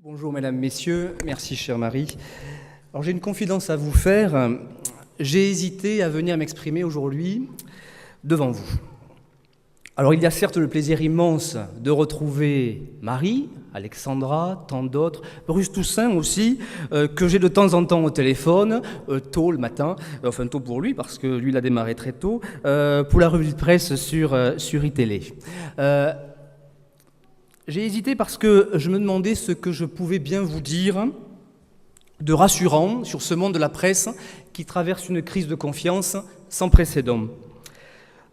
Bonjour mesdames, messieurs, merci chère Marie. Alors j'ai une confidence à vous faire. J'ai hésité à venir m'exprimer aujourd'hui devant vous. Alors il y a certes le plaisir immense de retrouver Marie, Alexandra, tant d'autres, Bruce Toussaint aussi, que j'ai de temps en temps au téléphone, tôt le matin, enfin tôt pour lui parce que lui il a démarré très tôt, pour la revue de presse sur iTélé. J'ai hésité parce que je me demandais ce que je pouvais bien vous dire de rassurant sur ce monde de la presse qui traverse une crise de confiance sans précédent.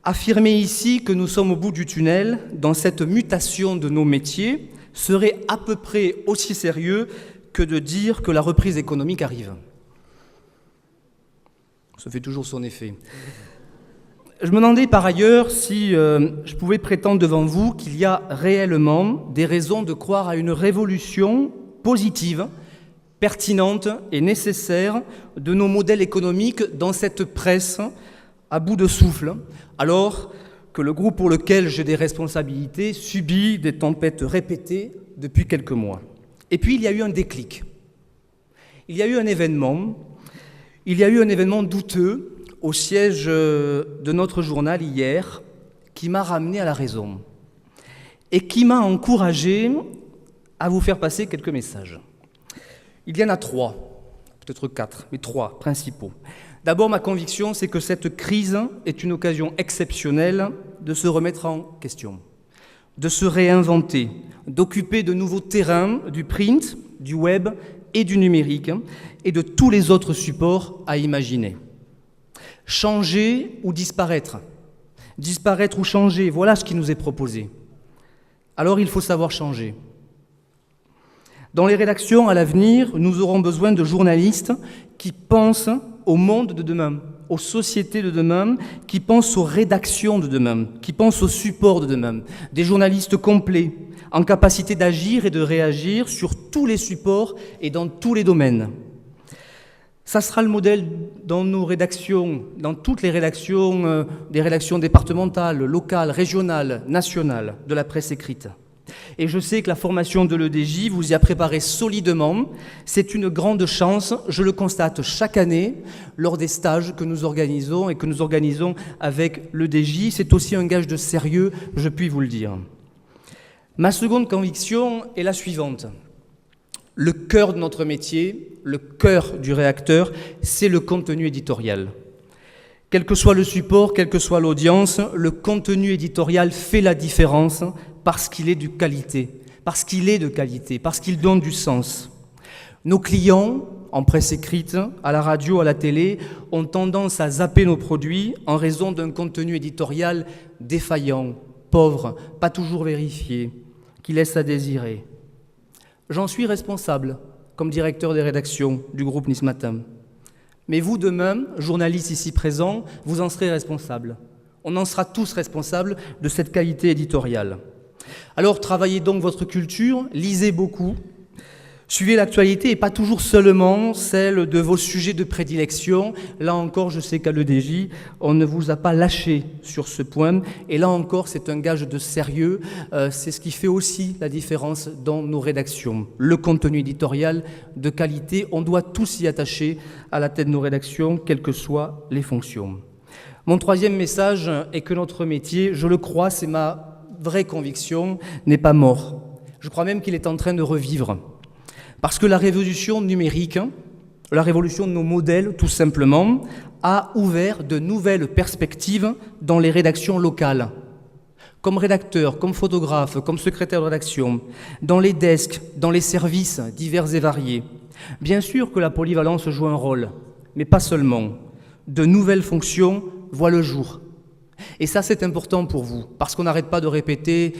Affirmer ici que nous sommes au bout du tunnel dans cette mutation de nos métiers serait à peu près aussi sérieux que de dire que la reprise économique arrive. Ça fait toujours son effet. Je me demandais par ailleurs si je pouvais prétendre devant vous qu'il y a réellement des raisons de croire à une révolution positive, pertinente et nécessaire de nos modèles économiques dans cette presse à bout de souffle, alors que le groupe pour lequel j'ai des responsabilités subit des tempêtes répétées depuis quelques mois. Et puis il y a eu un déclic. Il y a eu un événement douteux au siège de notre journal hier, qui m'a ramené à la raison et qui m'a encouragé à vous faire passer quelques messages. Il y en a 3, peut-être 4, mais 3 principaux. D'abord, ma conviction, c'est que cette crise est une occasion exceptionnelle de se remettre en question, de se réinventer, d'occuper de nouveaux terrains du print, du web et du numérique, et de tous les autres supports à imaginer. Changer ou disparaître. Disparaître ou changer, voilà ce qui nous est proposé. Alors il faut savoir changer. Dans les rédactions, à l'avenir, nous aurons besoin de journalistes qui pensent au monde de demain, aux sociétés de demain, qui pensent aux rédactions de demain, qui pensent aux supports de demain. Des journalistes complets, en capacité d'agir et de réagir sur tous les supports et dans tous les domaines. Ça sera le modèle dans nos rédactions, dans toutes les rédactions, des rédactions départementales, locales, régionales, nationales de la presse écrite. Et je sais que la formation de l'EDJ vous y a préparé solidement. C'est une grande chance, je le constate chaque année lors des stages que nous organisons et que nous organisons avec l'EDJ. C'est aussi un gage de sérieux, je puis vous le dire. Ma seconde conviction est la suivante. Le cœur de notre métier, le cœur du rédacteur, c'est le contenu éditorial. Quel que soit le support, quelle que soit l'audience, le contenu éditorial fait la différence parce qu'il est de qualité, parce qu'il donne du sens. Nos clients, en presse écrite, à la radio, à la télé, ont tendance à zapper nos produits en raison d'un contenu éditorial défaillant, pauvre, pas toujours vérifié, qui laisse à désirer. J'en suis responsable, comme directeur des rédactions du groupe Nice Matin. Mais vous, demain, journalistes ici présents, vous en serez responsables. On en sera tous responsables de cette qualité éditoriale. Alors, travaillez donc votre culture, lisez beaucoup, suivez l'actualité et pas toujours seulement celle de vos sujets de prédilection. Là encore, je sais qu'à l'EDJ, on ne vous a pas lâché sur ce point. Et là encore, c'est un gage de sérieux. C'est ce qui fait aussi la différence dans nos rédactions. Le contenu éditorial de qualité, on doit tous y attacher à la tête de nos rédactions, quelles que soient les fonctions. Mon troisième message est que notre métier, je le crois, c'est ma vraie conviction, n'est pas mort. Je crois même qu'il est en train de revivre. Parce que la révolution numérique, la révolution de nos modèles, tout simplement, a ouvert de nouvelles perspectives dans les rédactions locales. Comme rédacteur, comme photographe, comme secrétaire de rédaction, dans les desks, dans les services divers et variés. Bien sûr que la polyvalence joue un rôle, mais pas seulement. De nouvelles fonctions voient le jour. Et ça, c'est important pour vous, parce qu'on n'arrête pas de répéter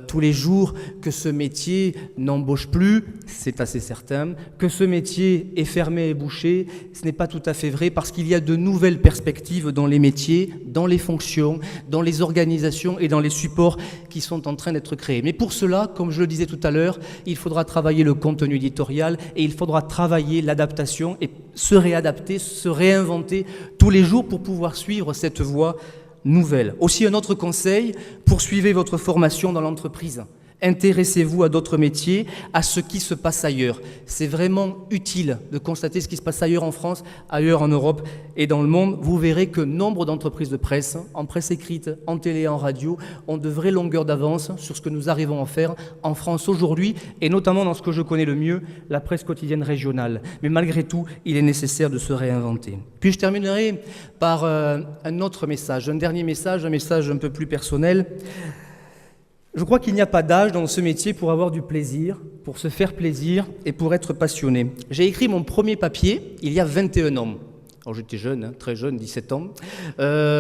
tous les jours que ce métier n'embauche plus, c'est assez certain, que ce métier est fermé et bouché, ce n'est pas tout à fait vrai, parce qu'il y a de nouvelles perspectives dans les métiers, dans les fonctions, dans les organisations et dans les supports qui sont en train d'être créés. Mais pour cela, comme je le disais tout à l'heure, il faudra travailler le contenu éditorial et il faudra travailler l'adaptation et se réadapter, se réinventer tous les jours pour pouvoir suivre cette voie nouvelle. Aussi un autre conseil, poursuivez votre formation dans l'entreprise. Intéressez-vous à d'autres métiers, à ce qui se passe ailleurs. C'est vraiment utile de constater ce qui se passe ailleurs en France, ailleurs en Europe et dans le monde. Vous verrez que nombre d'entreprises de presse, en presse écrite, en télé, en radio, ont de vraies longueurs d'avance sur ce que nous arrivons à faire en France aujourd'hui, et notamment dans ce que je connais le mieux, la presse quotidienne régionale. Mais malgré tout, il est nécessaire de se réinventer. Puis je terminerai par un autre message, un dernier message, un message un peu plus personnel. Je crois qu'il n'y a pas d'âge dans ce métier pour avoir du plaisir, pour se faire plaisir et pour être passionné. J'ai écrit mon premier papier il y a 21 ans. Alors j'étais jeune, très jeune, 17 ans.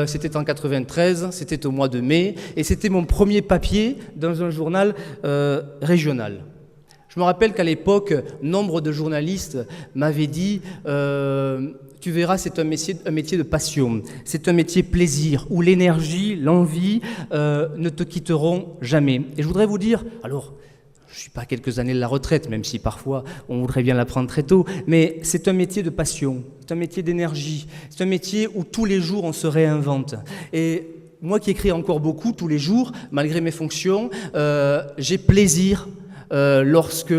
C'était en 93, c'était au mois de mai, et c'était mon premier papier dans un journal régional. Je me rappelle qu'à l'époque, nombre de journalistes m'avaient dit tu verras, c'est un métier de passion, c'est un métier plaisir, où l'énergie, l'envie ne te quitteront jamais. Et je voudrais vous dire, alors, je ne suis pas à quelques années de la retraite, même si parfois on voudrait bien l'apprendre très tôt, mais c'est un métier de passion, c'est un métier d'énergie, c'est un métier où tous les jours on se réinvente. Et moi qui écris encore beaucoup tous les jours, malgré mes fonctions, j'ai plaisir lorsque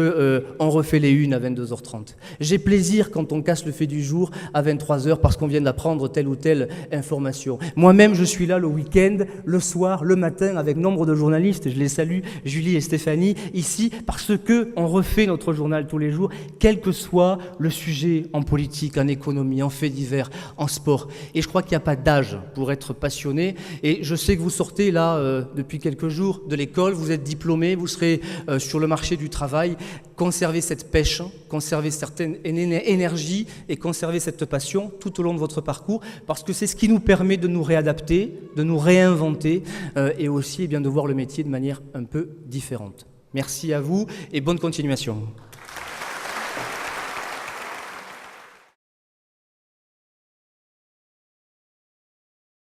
on refait les unes à 22h30. J'ai plaisir quand on casse le fait du jour à 23h parce qu'on vient d'apprendre telle ou telle information. Moi-même, je suis là le week-end, le soir, le matin, avec nombre de journalistes, je les salue, Julie et Stéphanie, ici, parce qu'on refait notre journal tous les jours, quel que soit le sujet en politique, en économie, en faits divers, en sport. Et je crois qu'il n'y a pas d'âge pour être passionné. Et je sais que vous sortez là, depuis quelques jours, de l'école, vous êtes diplômés, vous serez sur le marché du travail, conservez cette pêche, conservez certaines énergies et conservez cette passion tout au long de votre parcours, parce que c'est ce qui nous permet de nous réadapter, de nous réinventer et aussi de voir le métier de manière un peu différente. Merci à vous et bonne continuation.